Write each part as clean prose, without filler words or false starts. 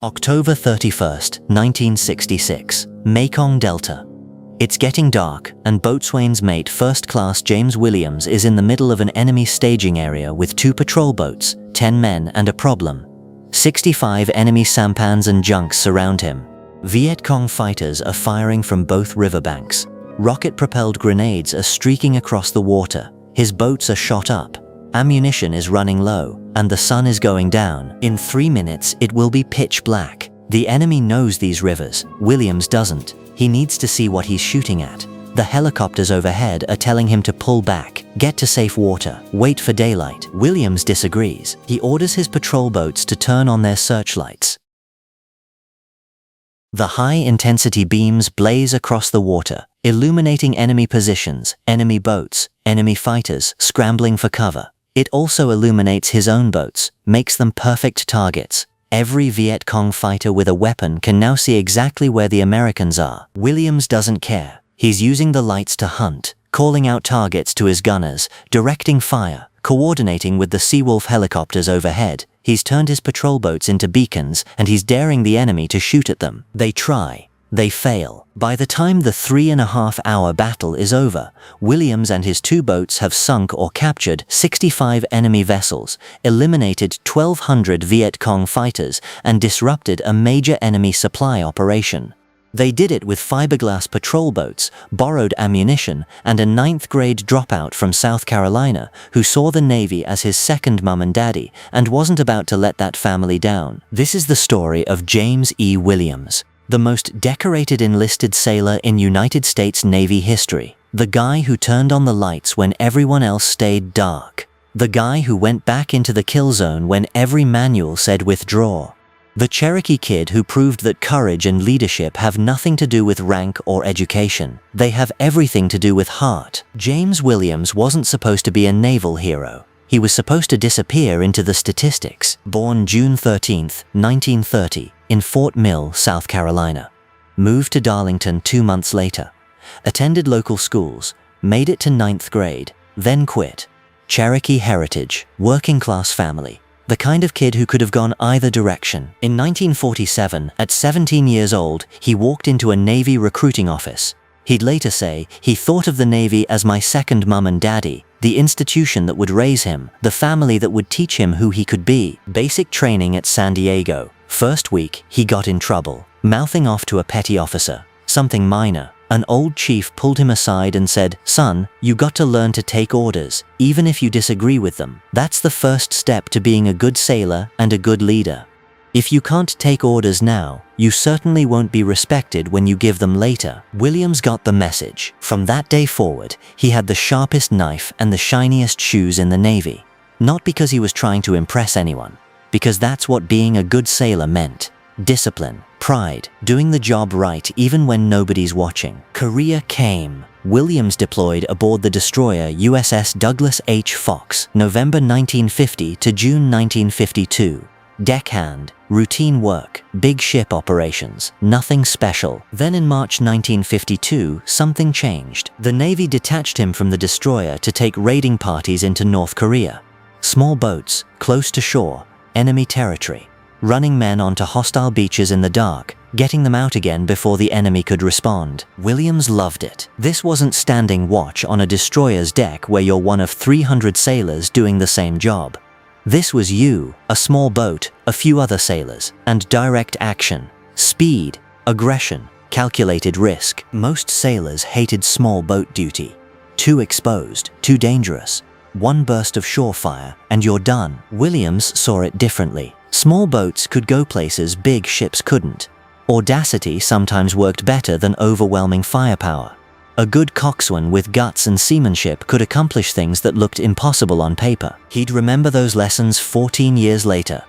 October 31st, 1966, Mekong Delta. It's getting dark, and boatswain's mate First Class James Williams is in the middle of an enemy staging area with 2 patrol boats, 10 men and a problem. 65 enemy sampans and junks surround him. Viet Cong fighters are firing from both riverbanks. Rocket-propelled grenades are streaking across the water. His boats are shot up. Ammunition is running low, and the sun is going down. In 3 minutes, it will be pitch black. The enemy knows these rivers. Williams doesn't. He needs to see what he's shooting at. The helicopters overhead are telling him to pull back, get to safe water, wait for daylight. Williams disagrees. He orders his patrol boats to turn on their searchlights. The high-intensity beams blaze across the water, illuminating enemy positions, enemy boats, enemy fighters scrambling for cover. It also illuminates his own boats, makes them perfect targets. Every Viet Cong fighter with a weapon can now see exactly where the Americans are. Williams doesn't care. He's using the lights to hunt, calling out targets to his gunners, directing fire, coordinating with the Seawolf helicopters overhead. He's turned his patrol boats into beacons, and he's daring the enemy to shoot at them. They try. They fail. By the time the 3.5-hour battle is over, Williams and his 2 boats have sunk or captured 65 enemy vessels, eliminated 1,200 Viet Cong fighters, and disrupted a major enemy supply operation. They did it with fiberglass patrol boats, borrowed ammunition, and a 9th-grade dropout from South Carolina who saw the Navy as his second mum and daddy and wasn't about to let that family down. This is the story of James E. Williams, the most decorated enlisted sailor in United States Navy history. The guy who turned on the lights when everyone else stayed dark. The guy who went back into the kill zone when every manual said withdraw. The Cherokee kid who proved that courage and leadership have nothing to do with rank or education. They have everything to do with heart. James Williams wasn't supposed to be a naval hero. He was supposed to disappear into the statistics. Born June 13, 1930, in Fort Mill, South Carolina. Moved to Darlington 2 months later. Attended local schools, made it to 9th grade, then quit. Cherokee heritage, working class family. The kind of kid who could have gone either direction. In 1947, at 17 years old, he walked into a Navy recruiting office. He'd later say, he thought of the Navy as my second mum and daddy, the institution that would raise him, the family that would teach him who he could be. Basic training at San Diego. First week, he got in trouble, mouthing off to a petty officer, something minor. An old chief pulled him aside and said, "Son, you got to learn to take orders, even if you disagree with them. That's the first step to being a good sailor and a good leader. If you can't take orders now, you certainly won't be respected when you give them later." Williams got the message. From that day forward, he had the sharpest knife and the shiniest shoes in the Navy. Not because he was trying to impress anyone, because that's what being a good sailor meant. Discipline, pride, doing the job right even when nobody's watching. Korea came. Williams deployed aboard the destroyer USS Douglas H. Fox, November 1950 to June 1952. Deckhand, routine work, big ship operations, nothing special. Then in March 1952, something changed. The Navy detached him from the destroyer to take raiding parties into North Korea. Small boats, close to shore, enemy territory. Running men onto hostile beaches in the dark, getting them out again before the enemy could respond. Williams loved it. This wasn't standing watch on a destroyer's deck where you're one of 300 sailors doing the same job. This was you, a small boat, a few other sailors, and direct action. Speed, aggression, calculated risk. Most sailors hated small boat duty. Too exposed, too dangerous. One burst of shore fire, and you're done. Williams saw it differently. Small boats could go places big ships couldn't. Audacity sometimes worked better than overwhelming firepower. A good coxswain with guts and seamanship could accomplish things that looked impossible on paper. He'd remember those lessons 14 years later.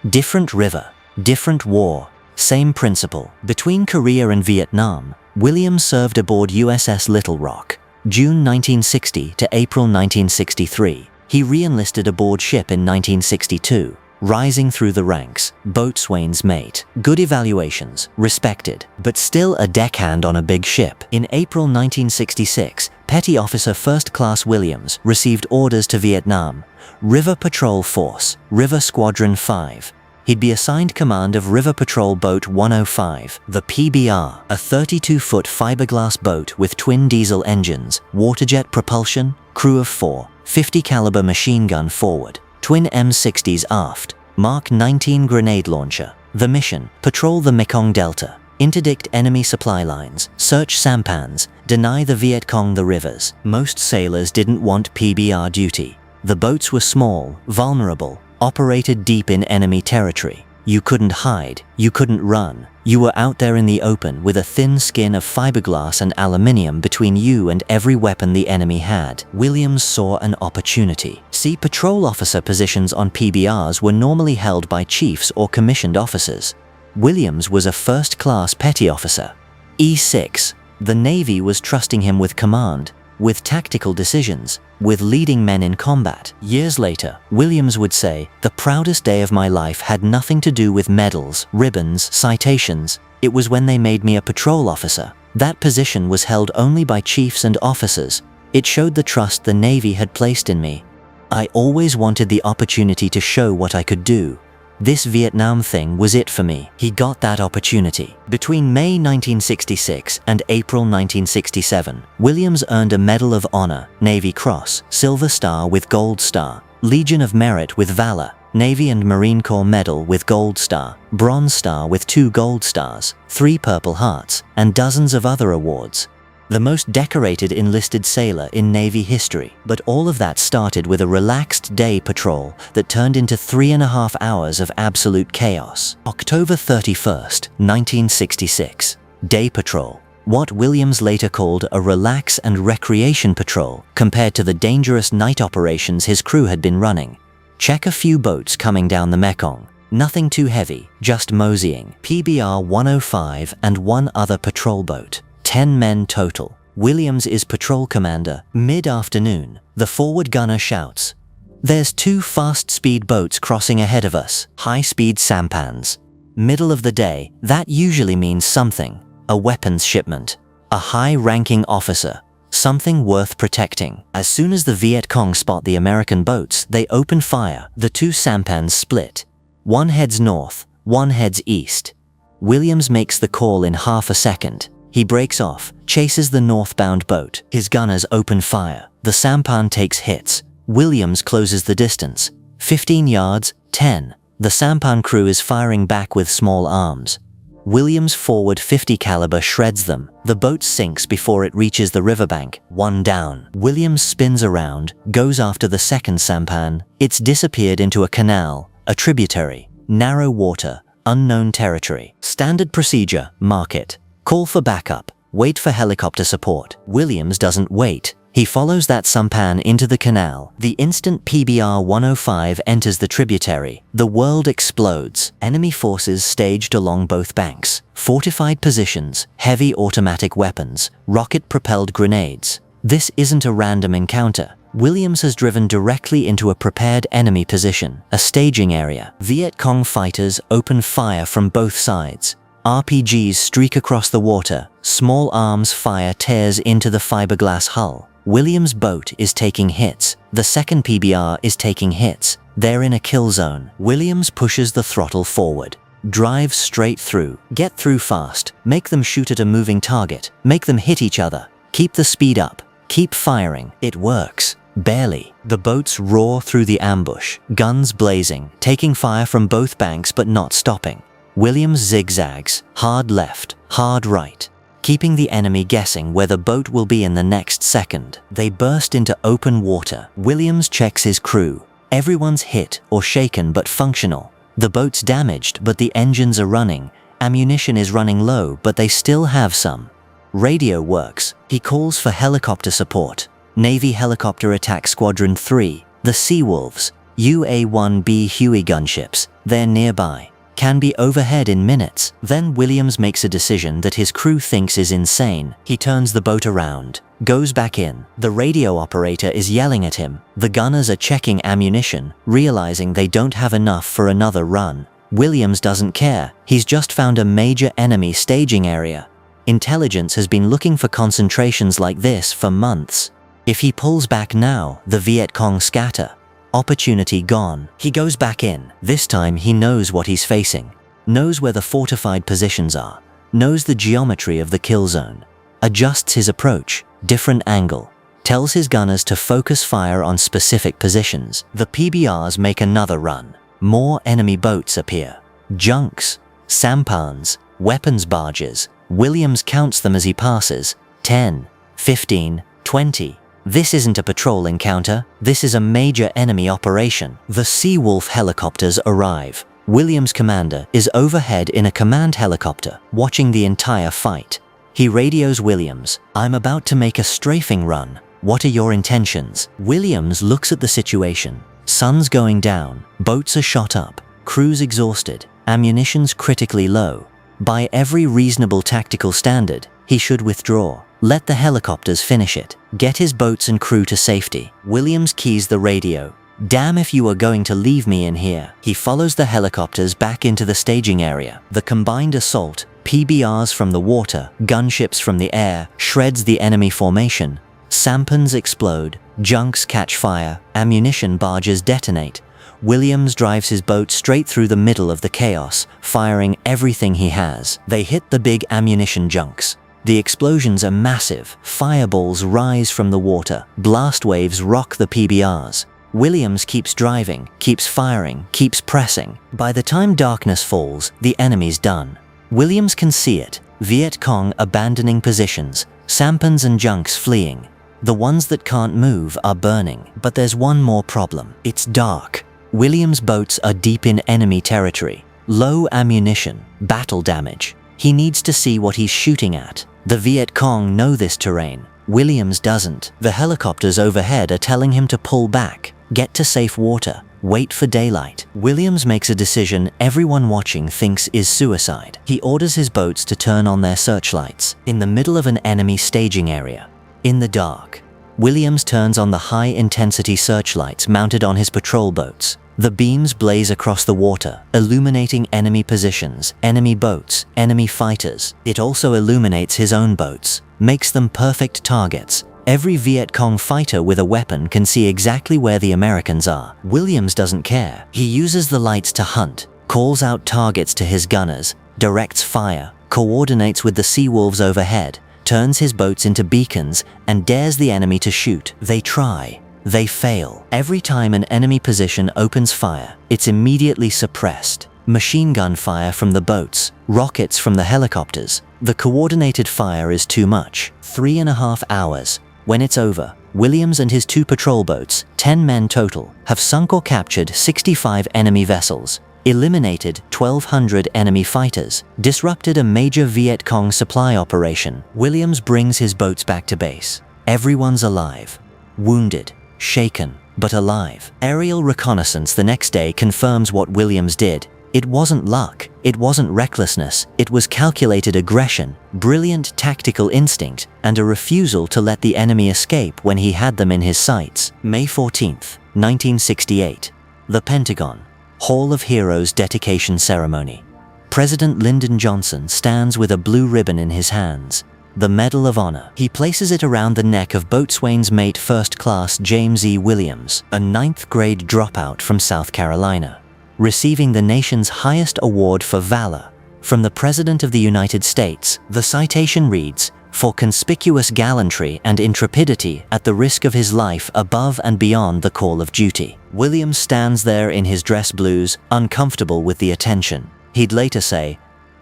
Different river, different war, same principle. Between Korea and Vietnam, Williams served aboard USS Little Rock, June 1960 to April 1963. He re-enlisted aboard ship in 1962. Rising through the ranks, boatswain's mate. Good evaluations, respected, but still a deckhand on a big ship. In April 1966, Petty Officer First Class Williams received orders to Vietnam. River Patrol Force, River Squadron 5. he'd be assigned command of River Patrol Boat 105, the PBR, a 32-foot fiberglass boat with twin diesel engines, waterjet propulsion, crew of 4, 50 caliber machine gun forward, twin M60s aft, Mark 19 grenade launcher. The mission: patrol the Mekong Delta, interdict enemy supply lines, search sampans, deny the Viet Cong the rivers. Most sailors didn't want PBR duty. The boats were small, vulnerable, operated deep in enemy territory. You couldn't hide, you couldn't run. You were out there in the open with a thin skin of fiberglass and aluminium between you and every weapon the enemy had. Williams saw an opportunity. See, patrol officer positions on PBRs were normally held by chiefs or commissioned officers. Williams was a first-class petty officer. E6. The Navy was trusting him with command, with tactical decisions, with leading men in combat. Years later, Williams would say, "The proudest day of my life had nothing to do with medals, ribbons, citations. It was when they made me a patrol officer. That position was held only by chiefs and officers. It showed the trust the Navy had placed in me. I always wanted the opportunity to show what I could do. This Vietnam thing was it for me." He got that opportunity. Between May 1966 and April 1967, Williams earned a Medal of Honor, Navy Cross, Silver Star with Gold Star, Legion of Merit with Valor, Navy and Marine Corps Medal with Gold Star, Bronze Star with 2 Gold Stars, 3 Purple Hearts, and dozens of other awards. The most decorated enlisted sailor in Navy history. But all of that started with a relaxed day patrol that turned into 3.5 hours of absolute chaos. October 31st, 1966. Day patrol. What Williams later called a relax and recreation patrol compared to the dangerous night operations his crew had been running. Check a few boats coming down the Mekong. Nothing too heavy, just moseying. PBR 105 and 1 other patrol boat. 10 men total. Williams is patrol commander. Mid-afternoon, the forward gunner shouts, "There's 2 fast-speed boats crossing ahead of us, high-speed sampans." Middle of the day, that usually means something. A weapons shipment. A high-ranking officer. Something worth protecting. As soon as the Viet Cong spot the American boats, they open fire. The 2 sampans split. One heads north, one heads east. Williams makes the call in half a second. He breaks off, chases the northbound boat. His gunners open fire. The sampan takes hits. Williams closes the distance. 15 yards, 10. The sampan crew is firing back with small arms. Williams' forward 50 caliber shreds them. The boat sinks before it reaches the riverbank. 1 down. Williams spins around, goes after the second sampan. It's disappeared into a canal, a tributary. Narrow water, unknown territory. Standard procedure, mark it. Call for backup, wait for helicopter support. Williams doesn't wait. He follows that sampan into the canal. The instant PBR 105 enters the tributary, the world explodes. Enemy forces staged along both banks. Fortified positions, heavy automatic weapons, rocket-propelled grenades. This isn't a random encounter. Williams has driven directly into a prepared enemy position, a staging area. Viet Cong fighters open fire from both sides. RPGs streak across the water. Small arms fire tears into the fiberglass hull. Williams' boat is taking hits. The second PBR is taking hits. They're in a kill zone. Williams pushes the throttle forward. Drive straight through. Get through fast. Make them shoot at a moving target. Make them hit each other. Keep the speed up. Keep firing. It works. Barely. The boats roar through the ambush. Guns blazing, taking fire from both banks but not stopping. Williams zigzags, hard left, hard right, keeping the enemy guessing where the boat will be in the next second. They burst into open water. Williams checks his crew. Everyone's hit or shaken but functional. The boat's damaged but the engines are running. Ammunition is running low but they still have some. Radio works. He calls for helicopter support. Navy Helicopter Attack Squadron 3, the Seawolves, UA-1B Huey gunships. They're nearby. Can be overhead in minutes. Then Williams makes a decision that his crew thinks is insane. He turns the boat around, goes back in. The radio operator is yelling at him. The gunners are checking ammunition, realizing they don't have enough for another run. Williams doesn't care. He's just found a major enemy staging area. Intelligence has been looking for concentrations like this for months. If he pulls back now, the Viet Cong scatter. Opportunity gone. He goes back in. This time he knows what he's facing, knows where the fortified positions are, knows the geometry of the kill zone, adjusts his approach, different angle, tells his gunners to focus fire on specific positions. The PBRs make another run. More enemy boats appear. Junks, sampans, weapons barges. Williams counts them as he passes. 10, 15, 20. This isn't a patrol encounter, this is a major enemy operation. The Seawolf helicopters arrive. Williams' commander is overhead in a command helicopter, watching the entire fight. He radios Williams, "I'm about to make a strafing run. What are your intentions?" Williams looks at the situation. Sun's going down, boats are shot up, crews exhausted, ammunition's critically low. By every reasonable tactical standard, he should withdraw. Let the helicopters finish it. Get his boats and crew to safety. Williams keys the radio. "Damn if you are going to leave me in here." He follows the helicopters back into the staging area. The combined assault, PBRs from the water, gunships from the air, shreds the enemy formation. Sampans explode, junks catch fire, ammunition barges detonate. Williams drives his boat straight through the middle of the chaos, firing everything he has. They hit the big ammunition junks. The explosions are massive. Fireballs rise from the water. Blast waves rock the PBRs. Williams keeps driving, keeps firing, keeps pressing. By the time darkness falls, the enemy's done. Williams can see it. Viet Cong abandoning positions, sampans and junks fleeing. The ones that can't move are burning. But there's one more problem. It's dark. Williams' boats are deep in enemy territory. Low ammunition, battle damage. He needs to see what he's shooting at. The Viet Cong know this terrain. Williams doesn't. The helicopters overhead are telling him to pull back, get to safe water, wait for daylight. Williams makes a decision everyone watching thinks is suicide. He orders his boats to turn on their searchlights in the middle of an enemy staging area. In the dark, Williams turns on the high-intensity searchlights mounted on his patrol boats. The beams blaze across the water, illuminating enemy positions, enemy boats, enemy fighters. It also illuminates his own boats, makes them perfect targets. Every Viet Cong fighter with a weapon can see exactly where the Americans are. Williams doesn't care. He uses the lights to hunt, calls out targets to his gunners, directs fire, coordinates with the Seawolves overhead, turns his boats into beacons, and dares the enemy to shoot. They try. They fail. Every time an enemy position opens fire, it's immediately suppressed. Machine gun fire from the boats, rockets from the helicopters. The coordinated fire is too much. 3.5 hours. When it's over, Williams and his 2 patrol boats, 10 men total, have sunk or captured 65 enemy vessels, eliminated 1,200 enemy fighters, disrupted a major Viet Cong supply operation. Williams brings his boats back to base. Everyone's alive. Wounded. Shaken, but alive. Aerial reconnaissance the next day confirms what Williams did. It wasn't luck, it wasn't recklessness, it was calculated aggression, brilliant tactical instinct, and a refusal to let the enemy escape when he had them in his sights. May 14, 1968. The Pentagon. Hall of Heroes dedication ceremony. President Lyndon Johnson stands with a blue ribbon in his hands. The Medal of Honor. He places it around the neck of boatswain's mate First Class James E. Williams, a 9th grade dropout from South Carolina, receiving the nation's highest award for valor from the President of the United States. The citation reads, "For conspicuous gallantry and intrepidity at the risk of his life above and beyond the call of duty." Williams stands there in his dress blues, uncomfortable with the attention. He'd later say,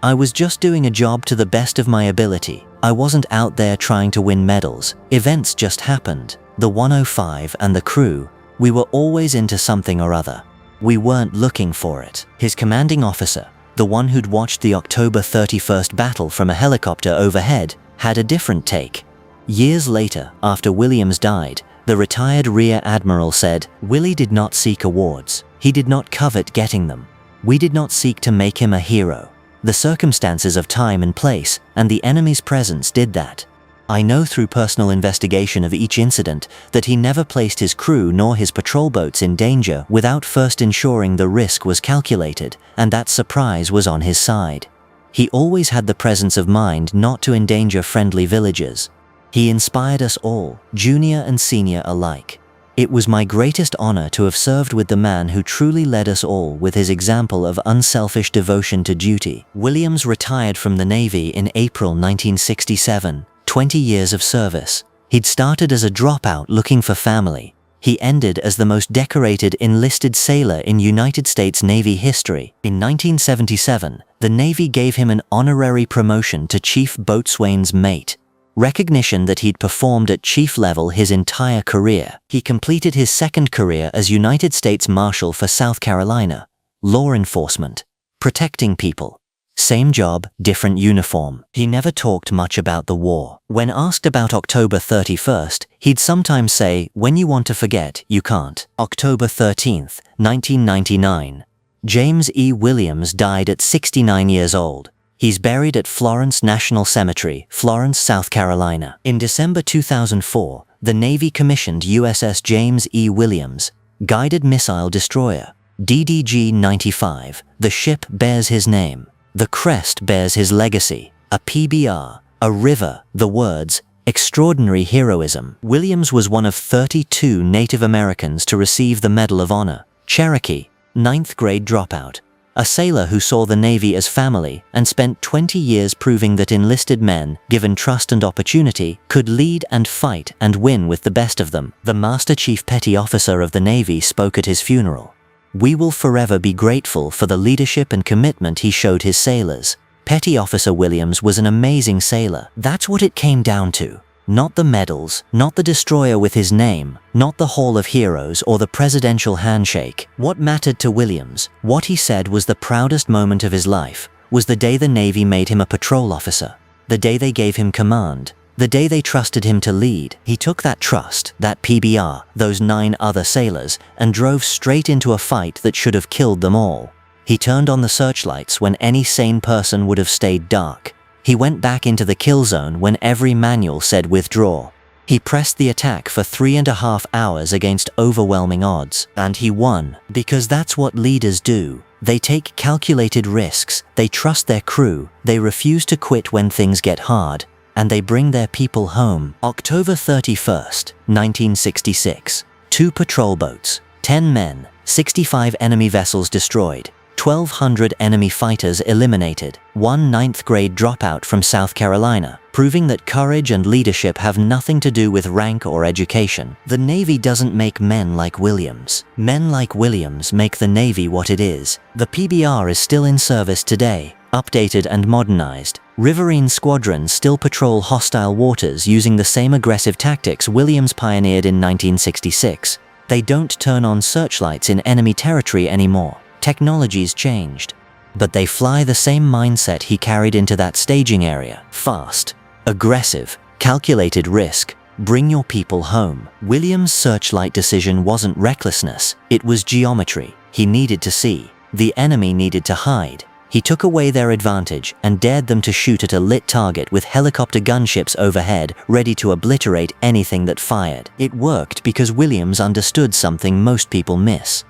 "I was just doing a job to the best of my ability. I wasn't out there trying to win medals. Events just happened. The 105 and the crew, we were always into something or other. We weren't looking for it." His commanding officer, the one who'd watched the October 31st battle from a helicopter overhead, had a different take. Years later, after Williams died, the retired Rear Admiral said, "Willie did not seek awards. He did not covet getting them. We did not seek to make him a hero. The circumstances of time and place and the enemy's presence did that. I know through personal investigation of each incident that he never placed his crew nor his patrol boats in danger without first ensuring the risk was calculated and that surprise was on his side. He always had the presence of mind not to endanger friendly villagers. He inspired us all, junior and senior alike. It was my greatest honor to have served with the man who truly led us all with his example of unselfish devotion to duty. Williams retired from the Navy in April 1967, 20 years of service. He'd started as a dropout looking for family. He ended as the most decorated enlisted sailor in United States Navy history. In 1977, the Navy gave him an honorary promotion to Chief Boatswain's Mate, recognition that he'd performed at chief level his entire career. He completed his second career as United States Marshal for South Carolina. Law enforcement. Protecting people. Same job, different uniform. He never talked much about the war. When asked about October 31st, he'd sometimes say, "When you want to forget, you can't." October 13th, 1999. James E. Williams died at 69 years old. He's buried at Florence National Cemetery, Florence, South Carolina. In December 2004, the Navy commissioned USS James E. Williams, guided missile destroyer, DDG-95. The ship bears his name. The crest bears his legacy. A PBR, a river, the words, extraordinary heroism. Williams was one of 32 Native Americans to receive the Medal of Honor. Cherokee, 9th grade dropout. A sailor who saw the Navy as family and spent 20 years proving that enlisted men, given trust and opportunity, could lead and fight and win with the best of them. The Master Chief Petty Officer of the Navy spoke at his funeral. "We will forever be grateful for the leadership and commitment he showed his sailors." Petty Officer Williams was an amazing sailor. That's what it came down to. Not the medals, not the destroyer with his name, not the Hall of Heroes or the presidential handshake. What mattered to Williams, what he said was the proudest moment of his life, was the day the Navy made him a patrol officer, the day they gave him command, the day they trusted him to lead. He took that trust, that PBR, those 9 other sailors, and drove straight into a fight that should have killed them all. He turned on the searchlights when any sane person would have stayed dark. He went back into the kill zone when every manual said withdraw. He pressed the attack for 3.5 hours against overwhelming odds, and he won, because that's what leaders do. They take calculated risks, they trust their crew, they refuse to quit when things get hard, and they bring their people home. October 31st, 1966. 2 patrol boats, 10 men, 65 enemy vessels destroyed. 1,200 enemy fighters eliminated. 1 9th grade dropout from South Carolina, proving that courage and leadership have nothing to do with rank or education. The Navy doesn't make men like Williams. Men like Williams make the Navy what it is. The PBR is still in service today, updated and modernized. Riverine squadrons still patrol hostile waters using the same aggressive tactics Williams pioneered in 1966. They don't turn on searchlights in enemy territory anymore. Technology's changed, but they fly the same mindset he carried into that staging area. Fast, aggressive, calculated risk, bring your people home. Williams' searchlight decision wasn't recklessness, it was geometry. He needed to see. The enemy needed to hide. He took away their advantage and dared them to shoot at a lit target with helicopter gunships overhead, ready to obliterate anything that fired. It worked because Williams understood something most people miss.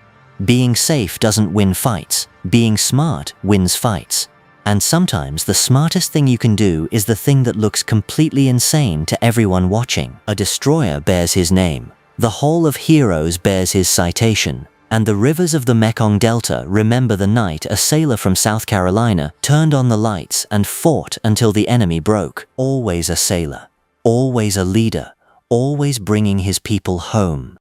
Being safe doesn't win fights. Being smart wins fights. And sometimes the smartest thing you can do is the thing that looks completely insane to everyone watching. A destroyer bears his name. The Hall of Heroes bears his citation. And the rivers of the Mekong Delta remember the night a sailor from South Carolina turned on the lights and fought until the enemy broke. Always a sailor. Always a leader. Always bringing his people home.